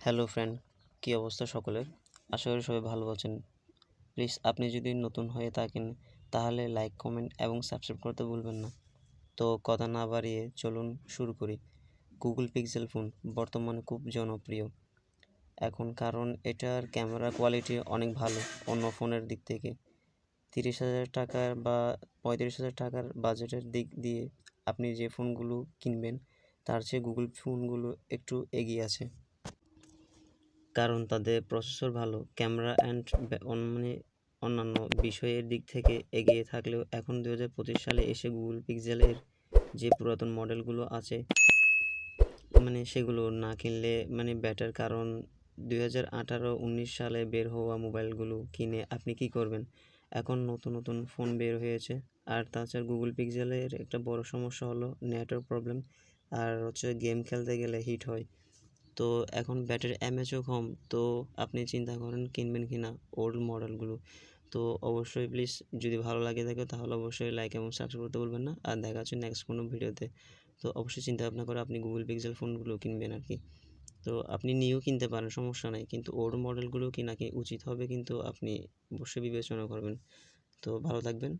Hello friend, কী অবস্থা সকলের? আশা করি সবাই ভালো আছেন। প্লিজ আপনি যদি নতুন হয়ে থাকেন তাহলে লাইক, কমেন্ট এবং সাবস্ক্রাইব করতে ভুলবেন না। তো কথা না বাড়িয়ে চলুন শুরু করি। গুগল পিক্সেল ফোন বর্তমানে খুব জনপ্রিয় এখন, কারণ এটার ক্যামেরা কোয়ালিটি অনেক ভালো অন্য ফোনের দিক থেকে। 30,000 টাকার বা 35,000 টাকার বাজেটের দিক দিয়ে আপনি যে ফোনগুলো কিনবেন তার চেয়ে গুগল ফোনগুলো একটু এগিয়ে আছে, কারণ তাদের প্রসেসর ভালো, ক্যামেরা অ্যান্ড মানে অন্যান্য বিষয়ের দিক থেকে এগিয়ে থাকলেও এখন 2025 সালে এসে গুগল পিক্সেলের যে পুরাতন মডেলগুলো আছে সেগুলো না কিনলে বেটার। কারণ 2018-19 সালে বের হওয়া মোবাইলগুলো কিনে আপনি কি করবেন? এখন নতুন নতুন ফোন বের হয়েছে। আর তাছাড়া গুগল পিক্সেলের একটা বড় সমস্যা হলো নেটওয়ার্ক প্রবলেম, আর হচ্ছে গেম খেলতে গেলে হিট হয়। তো এখন ব্যাটারি এমএচও কম, তো আপনি চিন্তা করেন কিনবেন কি না ওল্ড মডেলগুলো। তো অবশ্যই প্লিজ, যদি ভালো লাগে থাকে তাহলে অবশ্যই লাইক এবং সাবস্ক্রাইব করতে ভুলবেন না। আর দেখা হচ্ছে নেক্সট কোনো ভিডিওতে। তো অবশ্যই চিন্তা ভাবনা করে আপনি গুগল পিক্সেল ফোনগুলো কিনবেন আর কি। তো আপনি নিউ কিনতে পারেন, সমস্যা নাই, কিন্তু ওল্ড মডেলগুলো কিনা কি উচিত হবে, কিন্তু আপনি অবশ্যই বিবেচনা করবেন। তো ভালো থাকবেন।